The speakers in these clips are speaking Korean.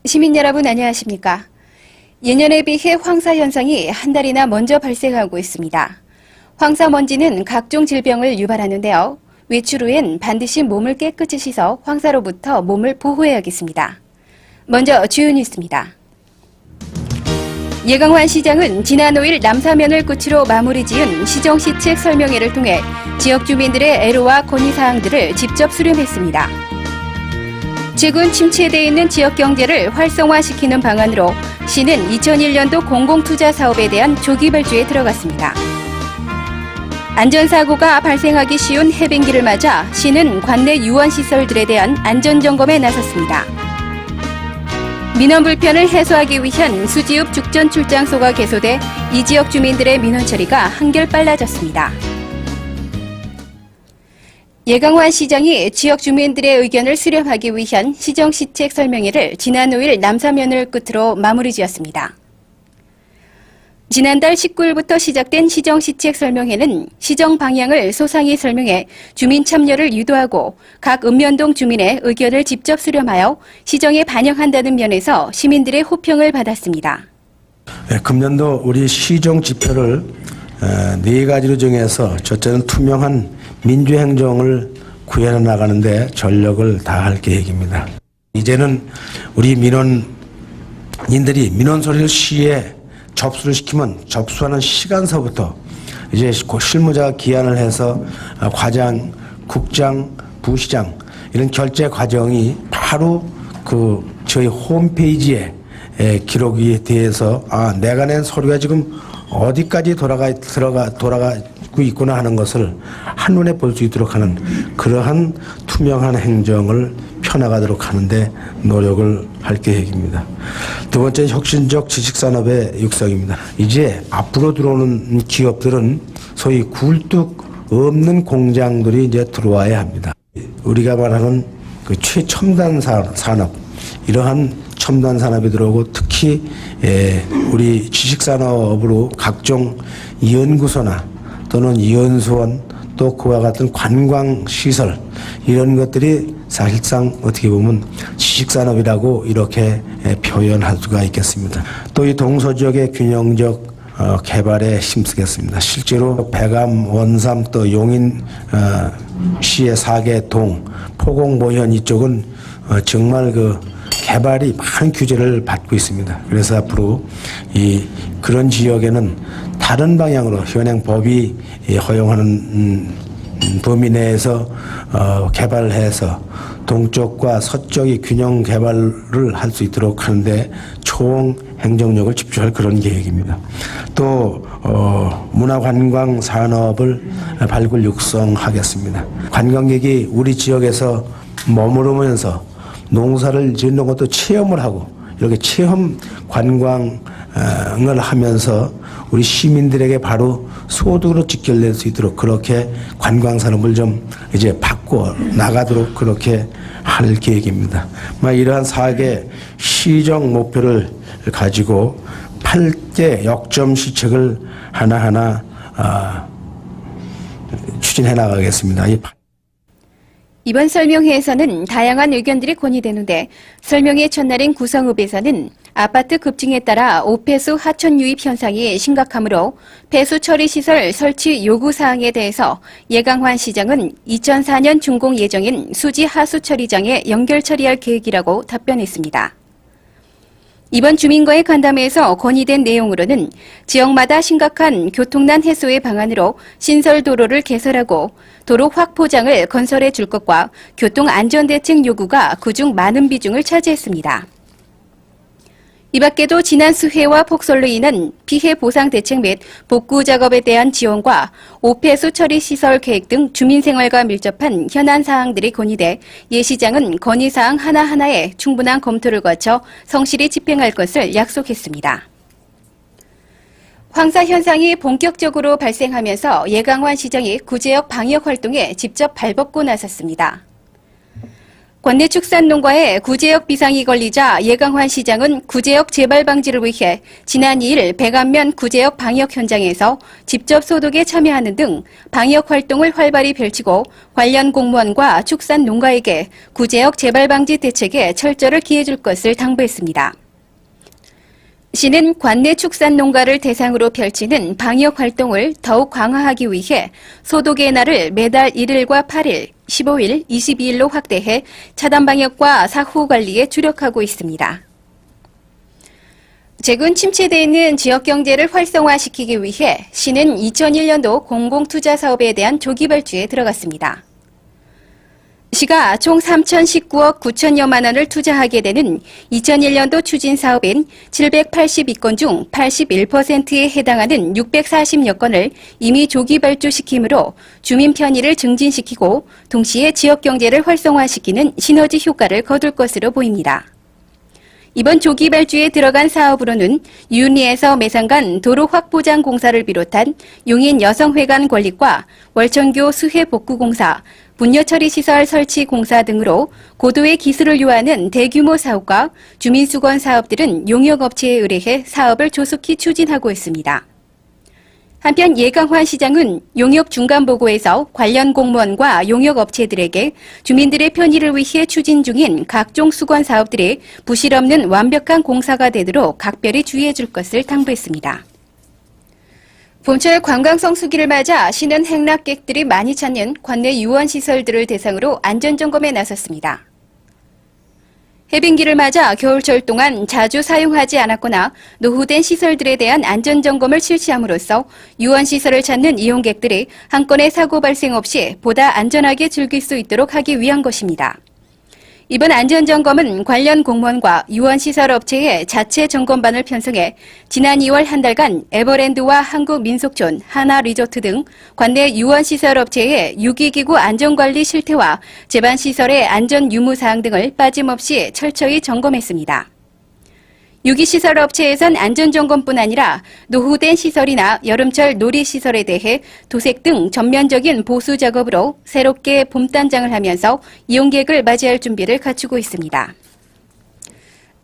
시민 여러분 안녕하십니까? 예년에 비해 황사 현상이 한 달이나 먼저 발생하고 있습니다. 황사 먼지는 각종 질병을 유발하는데요. 외출 후엔 반드시 몸을 깨끗이 씻어 황사로부터 몸을 보호해야겠습니다. 먼저 주요 뉴스입니다. 예강환 시장은 지난 5일 남사면을 끝으로 마무리 지은 시정시책 설명회를 통해 지역 주민들의 애로와 건의사항들을 직접 수렴했습니다. 최근 침체되어 있는 지역 경제를 활성화시키는 방안으로 시는 2001년도 공공투자 사업에 대한 조기 발주에 들어갔습니다. 안전사고가 발생하기 쉬운 해변기를 맞아 시는 관내 유원시설들에 대한 안전점검에 나섰습니다. 민원 불편을 해소하기 위한 수지읍 죽전출장소가 개소돼 이 지역 주민들의 민원 처리가 한결 빨라졌습니다. 예강환 시장이 지역 주민들의 의견을 수렴하기 위한 시정시책 설명회를 지난 5일 남사면을 끝으로 마무리 지었습니다. 지난달 19일부터 시작된 시정시책 설명회는 시정 방향을 소상히 설명해 주민 참여를 유도하고 각 읍면동 주민의 의견을 직접 수렴하여 시정에 반영한다는 면에서 시민들의 호평을 받았습니다. 금년도 우리 시정 지표를 4가지로 정해서 첫째는 투명한 민주행정을 구현해 나가는데 전력을 다할 계획입니다. 이제는 우리 민원인들이 민원 소리를 시에 접수를 시키면 접수하는 시간서부터 이제 실무자가 기한을 해서 과장, 국장, 부시장 이런 결제 과정이 바로 저희 홈페이지에 기록이 돼서 내가 낸 서류가 지금 어디까지 돌아가고 있구나 하는 것을 한눈에 볼 수 있도록 하는 그러한 투명한 행정을 펴나가도록 하는데 노력을 할 계획입니다. 두 번째, 혁신적 지식산업의 육성입니다. 이제 앞으로 들어오는 기업들은 소위 굴뚝 없는 공장들이 이제 들어와야 합니다. 우리가 말하는 그 최첨단 산업, 이러한 첨단 산업이 들어오고 특히 우리 지식산업으로 각종 연구소나 또는 연수원 또 그와 같은 관광시설 이런 것들이 사실상 어떻게 보면 지식산업이라고 이렇게 표현할 수가 있겠습니다. 또 이 동서지역의 균형적 개발에 힘쓰겠습니다. 실제로 백암, 원삼 또 용인 시의 4개 동, 포공, 모현 이쪽은 정말 개발이 많은 규제를 받고 있습니다. 그래서 앞으로 그런 지역에는 다른 방향으로 현행 법이 허용하는 범위 내에서 개발해서 동쪽과 서쪽이 균형 개발을 할 수 있도록 하는데 총 행정력을 집중할 그런 계획입니다. 또 문화관광 산업을 발굴 육성하겠습니다. 관광객이 우리 지역에서 머무르면서 농사를 짓는 것도 체험을 하고 이렇게 체험 관광을 하면서 우리 시민들에게 바로 소득으로 직결될 수 있도록 그렇게 관광 산업을 좀 이제 바꿔 나가도록 그렇게 할 계획입니다. 이러한 4개 시정 목표를 가지고 8개 역점 시책을 하나하나 추진해 나가겠습니다. 이번 설명회에서는 다양한 의견들이 건의되는데 설명회 첫날인 구성읍에서는 아파트 급증에 따라 오폐수 하천 유입 현상이 심각하므로 폐수 처리 시설 설치 요구 사항에 대해서 예강환 시장은 2004년 준공 예정인 수지 하수 처리장에 연결 처리할 계획이라고 답변했습니다. 이번 주민과의 간담회에서 건의된 내용으로는 지역마다 심각한 교통난 해소의 방안으로 신설도로를 개설하고 도로 확포장을 건설해 줄 것과 교통안전대책 요구가 그중 많은 비중을 차지했습니다. 이 밖에도 지난 수해와 폭설로 인한 피해 보상 대책 및 복구 작업에 대한 지원과 오폐수 처리 시설 계획 등 주민생활과 밀접한 현안 사항들이 건의돼 예 시장은 건의사항 하나하나에 충분한 검토를 거쳐 성실히 집행할 것을 약속했습니다. 황사 현상이 본격적으로 발생하면서 예강환 시장이 구제역 방역 활동에 직접 발벗고 나섰습니다. 관내 축산농가에 구제역 비상이 걸리자 예강환 시장은 구제역 재발 방지를 위해 지난 2일 백안면 구제역 방역 현장에서 직접 소독에 참여하는 등 방역 활동을 활발히 펼치고 관련 공무원과 축산농가에게 구제역 재발 방지 대책에 철저를 기해줄 것을 당부했습니다. 시는 관내 축산농가를 대상으로 펼치는 방역 활동을 더욱 강화하기 위해 소독의 날을 매달 1일과 8일, 15일, 22일로 확대해 차단 방역과 사후 관리에 주력하고 있습니다. 최근 침체되어 있는 지역 경제를 활성화시키기 위해 시는 2001년도 공공투자 사업에 대한 조기 발주에 들어갔습니다. 시가 총 3,019억 9천여만 원을 투자하게 되는 2001년도 추진 사업인 782건 중 81%에 해당하는 640여 건을 이미 조기 발주시키므로 주민 편의를 증진시키고 동시에 지역 경제를 활성화시키는 시너지 효과를 거둘 것으로 보입니다. 이번 조기 발주에 들어간 사업으로는 유은리에서 매상간 도로 확보장 공사를 비롯한 용인 여성회관 건립과 월천교 수해 복구 공사, 분뇨 처리 시설 설치 공사 등으로 고도의 기술을 요하는 대규모 사업과 주민수건 사업들은 용역업체에 의뢰해 사업을 조속히 추진하고 있습니다. 한편 예강환 시장은 용역 중간 보고에서 관련 공무원과 용역업체들에게 주민들의 편의를 위해 추진 중인 각종 수건 사업들이 부실 없는 완벽한 공사가 되도록 각별히 주의해 줄 것을 당부했습니다. 봄철 관광성 수기를 맞아 시는 행락객들이 많이 찾는 관내 유원시설들을 대상으로 안전점검에 나섰습니다. 해빙기를 맞아 겨울철 동안 자주 사용하지 않았거나 노후된 시설들에 대한 안전점검을 실시함으로써 유원시설을 찾는 이용객들이 한 건의 사고 발생 없이 보다 안전하게 즐길 수 있도록 하기 위한 것입니다. 이번 안전점검은 관련 공무원과 유원시설업체의 자체 점검반을 편성해 지난 2월 한 달간 에버랜드와 한국민속촌, 하나리조트 등 관내 유원시설업체의 유기기구 안전관리 실태와 제반시설의 안전 유무사항 등을 빠짐없이 철저히 점검했습니다. 유기시설 업체에선 안전점검뿐 아니라 노후된 시설이나 여름철 놀이시설에 대해 도색 등 전면적인 보수 작업으로 새롭게 봄단장을 하면서 이용객을 맞이할 준비를 갖추고 있습니다.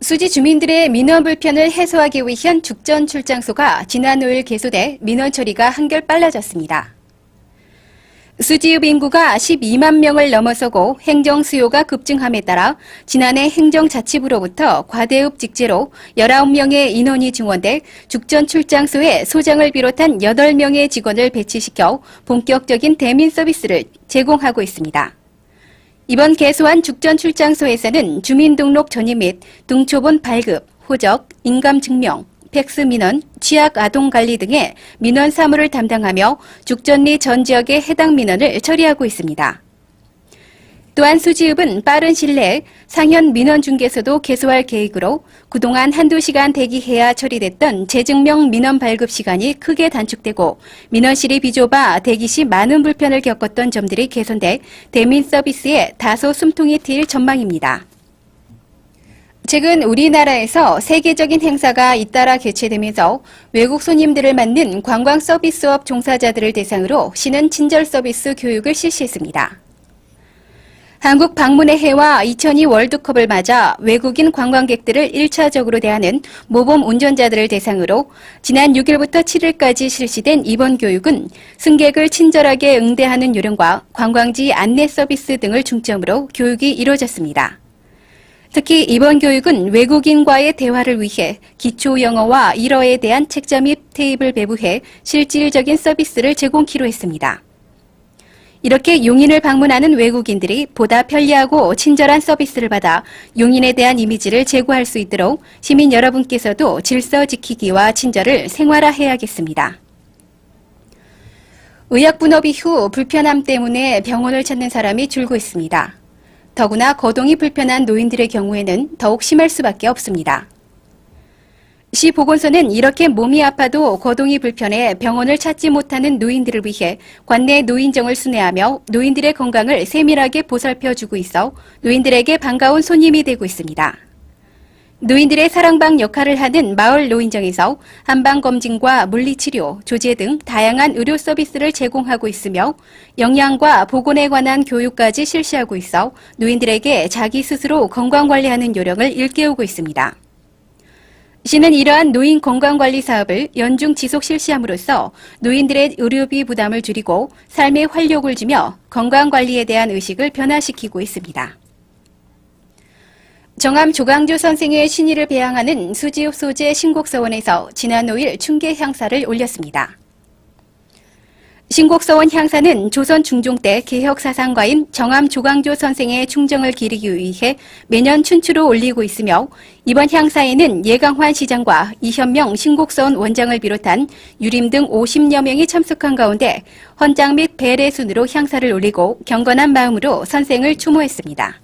수지 주민들의 민원 불편을 해소하기 위한 죽전 출장소가 지난 5일 개소돼 민원 처리가 한결 빨라졌습니다. 수지읍 인구가 12만 명을 넘어서고 행정 수요가 급증함에 따라 지난해 행정자치부로부터 과대읍 직제로 19명의 인원이 증원돼 죽전 출장소에 소장을 비롯한 8명의 직원을 배치시켜 본격적인 대민 서비스를 제공하고 있습니다. 이번 개소한 죽전 출장소에서는 주민등록 전입 및 등초본 발급, 호적, 인감증명, 팩스 민원, 취약 아동 관리 등의 민원 사무를 담당하며 죽전리 전 지역의 해당 민원을 처리하고 있습니다. 또한 수지읍은 빠른 시일 내에 상현 민원 중개소도 개소할 계획으로 그동안 한두 시간 대기해야 처리됐던 재증명 민원 발급 시간이 크게 단축되고 민원실이 비좁아 대기 시 많은 불편을 겪었던 점들이 개선돼 대민 서비스에 다소 숨통이 트일 전망입니다. 최근 우리나라에서 세계적인 행사가 잇따라 개최되면서 외국 손님들을 맞는 관광 서비스업 종사자들을 대상으로 시는 친절 서비스 교육을 실시했습니다. 한국 방문의 해와 2002 월드컵을 맞아 외국인 관광객들을 1차적으로 대하는 모범 운전자들을 대상으로 지난 6일부터 7일까지 실시된 이번 교육은 승객을 친절하게 응대하는 요령과 관광지 안내 서비스 등을 중점으로 교육이 이루어졌습니다. 특히 이번 교육은 외국인과의 대화를 위해 기초 영어와 일어에 대한 책자 및 테이블 배부해 실질적인 서비스를 제공키로 했습니다. 이렇게 용인을 방문하는 외국인들이 보다 편리하고 친절한 서비스를 받아 용인에 대한 이미지를 제고할 수 있도록 시민 여러분께서도 질서 지키기와 친절을 생활화해야겠습니다. 의약분업 이후 불편함 때문에 병원을 찾는 사람이 줄고 있습니다. 더구나 거동이 불편한 노인들의 경우에는 더욱 심할 수밖에 없습니다. 시 보건소는 이렇게 몸이 아파도 거동이 불편해 병원을 찾지 못하는 노인들을 위해 관내 노인정을 순회하며 노인들의 건강을 세밀하게 보살펴주고 있어 노인들에게 반가운 손님이 되고 있습니다. 노인들의 사랑방 역할을 하는 마을 노인정에서 한방검진과 물리치료, 조제 등 다양한 의료 서비스를 제공하고 있으며 영양과 보건에 관한 교육까지 실시하고 있어 노인들에게 자기 스스로 건강관리하는 요령을 일깨우고 있습니다. 시는 이러한 노인 건강관리 사업을 연중 지속 실시함으로써 노인들의 의료비 부담을 줄이고 삶의 활력을 주며 건강관리에 대한 의식을 변화시키고 있습니다. 정암 조강조 선생의 신의를 배양하는 수지읍 소재 신곡서원에서 지난 5일 충계 향사를 올렸습니다. 신곡서원 향사는 조선 중종 때 개혁 사상가인 정암 조강조 선생의 충정을 기리기 위해 매년 춘추로 올리고 있으며 이번 향사에는 예강환 시장과 이현명 신곡서원 원장을 비롯한 유림 등 50여 명이 참석한 가운데 헌장 및 배례 순으로 향사를 올리고 경건한 마음으로 선생을 추모했습니다.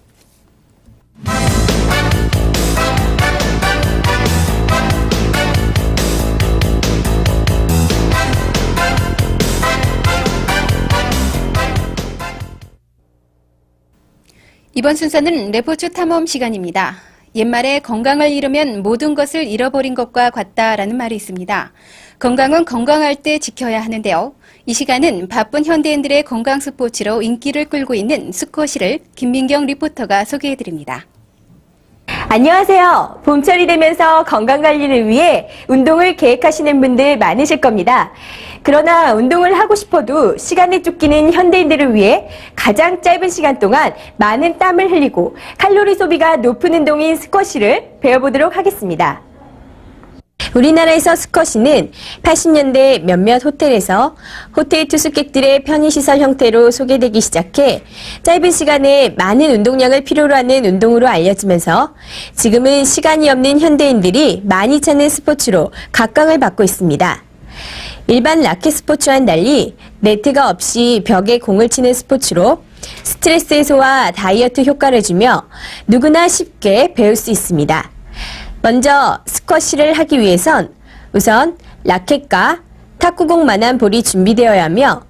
이번 순서는 레포츠 탐험 시간입니다. 옛말에 건강을 잃으면 모든 것을 잃어버린 것과 같다라는 말이 있습니다. 건강은 건강할 때 지켜야 하는데요. 이 시간은 바쁜 현대인들의 건강 스포츠로 인기를 끌고 있는 스쿼시를 김민경 리포터가 소개해드립니다. 안녕하세요. 봄철이 되면서 건강관리를 위해 운동을 계획하시는 분들 많으실 겁니다. 그러나 운동을 하고 싶어도 시간에 쫓기는 현대인들을 위해 가장 짧은 시간 동안 많은 땀을 흘리고 칼로리 소비가 높은 운동인 스쿼시를 배워보도록 하겠습니다. 우리나라에서 스쿼시는 80년대 몇몇 호텔에서 호텔 투숙객들의 편의시설 형태로 소개되기 시작해 짧은 시간에 많은 운동량을 필요로 하는 운동으로 알려지면서 지금은 시간이 없는 현대인들이 많이 찾는 스포츠로 각광을 받고 있습니다. 일반 라켓 스포츠와는 달리 네트가 없이 벽에 공을 치는 스포츠로 스트레스 해소와 다이어트 효과를 주며 누구나 쉽게 배울 수 있습니다. 먼저 스쿼시를 하기 위해선 우선 라켓과 탁구공만한 볼이 준비되어야 하며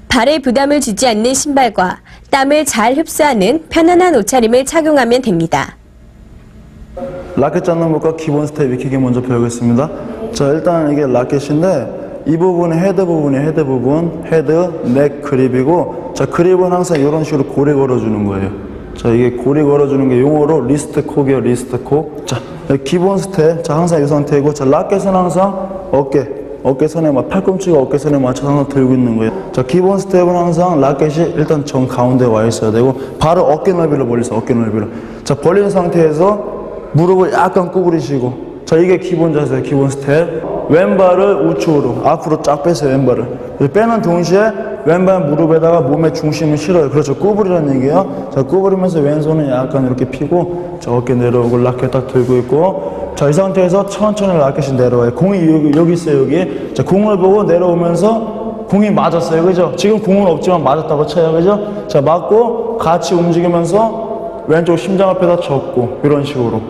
발에 부담을 주지 않는 신발과 땀을 잘 흡수하는 편안한 옷차림을 착용하면 됩니다. 라켓 잡는 법과 기본 스텝 익히기 먼저 배우겠습니다. 자, 일단 이게 라켓인데 이 부분이 헤드 부분이에요. 헤드 부분, 헤드, 넥 그립이고 자, 그립은 항상 이런 식으로 고리 걸어주는 거예요. 자, 이게 고리 걸어주는 게 용어로 리스트 콕이에요. 리스트 콕. 자, 기본 스텝. 자, 항상 이 상태이고 자, 라켓은 항상 어깨선에 팔꿈치가 어깨선에 맞춰서 항상 들고 있는 거예요. 자, 기본 스텝은 항상 라켓이 일단 정 가운데 와 있어야 되고 바로 어깨 넓이로 벌리세요. 어깨 넓이로. 자, 벌린 상태에서 무릎을 약간 구부리시고 자, 이게 기본 자세예요. 기본 스텝. 왼발을 우측으로 앞으로 쫙 빼세요. 왼발을 빼는 동시에 왼발 무릎에다가 몸의 중심을 실어요. 그렇죠. 구부리라는 얘기예요. 자, 구부리면서 왼손은 약간 이렇게 펴고 자, 어깨 내려오고 라켓 딱 들고 있고 자, 이 상태에서 천천히 라켓이 내려와요. 공이 여기 있어요. 여기. 자, 공을 보고 내려오면서 공이 맞았어요. 그죠? 지금 공은 없지만 맞았다고 쳐요. 그죠? 자, 맞고 같이 움직이면서 왼쪽 심장 앞에다 접고 이런 식으로.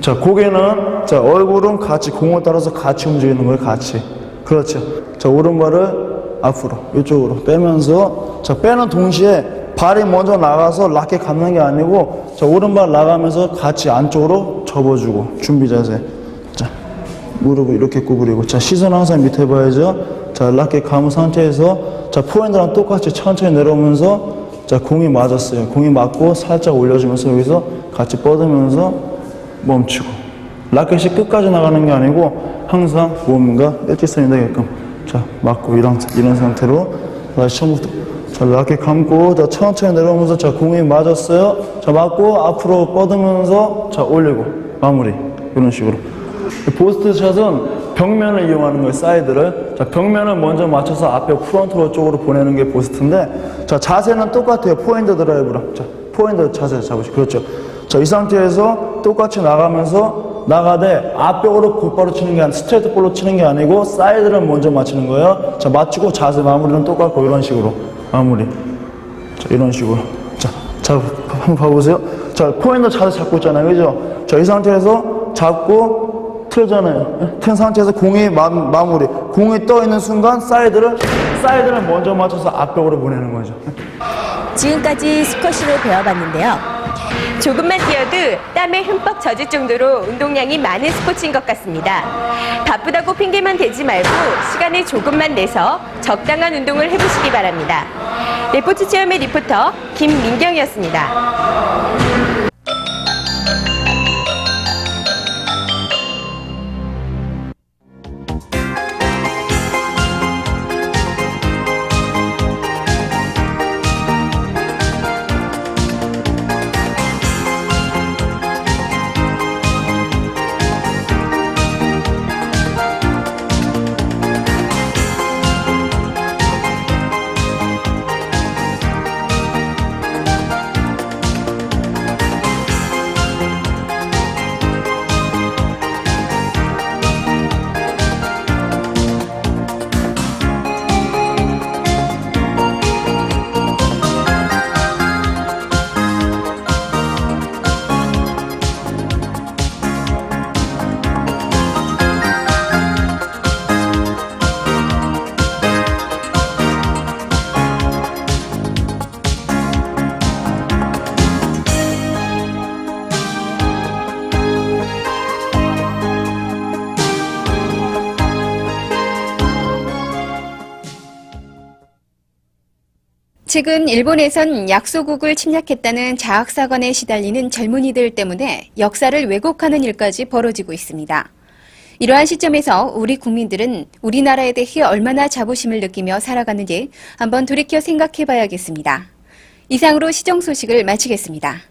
자, 고개는 자, 얼굴은 같이 공을 따라서 같이 움직이는 거예요. 같이. 그렇죠. 자, 오른발을 앞으로 이쪽으로 빼면서 자, 빼는 동시에 발이 먼저 나가서 라켓 감는 게 아니고 자, 오른발 나가면서 같이 안쪽으로 접어주고 준비 자세. 자, 무릎을 이렇게 구부리고 자, 시선 항상 밑에 봐야죠. 자, 라켓 감은 상태에서 자, 포핸드랑 똑같이 천천히 내려오면서 자, 공이 맞았어요. 공이 맞고 살짝 올려주면서 여기서 같이 뻗으면서 멈추고 라켓이 끝까지 나가는 게 아니고 항상 몸과 일직선이 되게끔 자, 맞고 이런 상태로 다시 처음부터 자, 라켓 감고 자, 천천히 내려오면서 자, 공이 맞았어요. 자, 맞고 앞으로 뻗으면서 자, 올리고 마무리 이런 식으로. 보스트 샷은 벽면을 이용하는 거예요. 사이드를. 자, 벽면을 먼저 맞춰서 앞에 프론트로 쪽으로 보내는 게 보스트인데 자, 자세는 똑같아요. 포핸드 드라이브랑. 자, 포핸드 자세 잡으시고 그렇죠. 자, 이 상태에서 똑같이 나가면서 나가되 앞벽으로 곧바로 치는 게 아니라 스트레이트 볼로 치는 게 아니고 사이드를 먼저 맞추는 거예요. 자, 맞추고 자세 마무리는 똑같고 이런 식으로 마무리. 자, 이런 식으로. 자, 한번 봐보세요. 자, 포핸드 자세 잡고 있잖아요. 그죠? 자, 이 상태에서 잡고 틀잖아요. 튼 상태에서 공이 마무리. 공이 떠 있는 순간 사이드를 먼저 맞춰서 앞벽으로 보내는 거죠. 지금까지 스쿼시를 배워봤는데요. 조금만 뛰어도 땀에 흠뻑 젖을 정도로 운동량이 많은 스포츠인 것 같습니다. 바쁘다고 핑계만 대지 말고 시간을 조금만 내서 적당한 운동을 해보시기 바랍니다. 레포트 체험의 리포터 김민경이었습니다. 최근 일본에선 약소국을 침략했다는 자학사관에 시달리는 젊은이들 때문에 역사를 왜곡하는 일까지 벌어지고 있습니다. 이러한 시점에서 우리 국민들은 우리나라에 대해 얼마나 자부심을 느끼며 살아가는지 한번 돌이켜 생각해 봐야겠습니다. 이상으로 시정 소식을 마치겠습니다.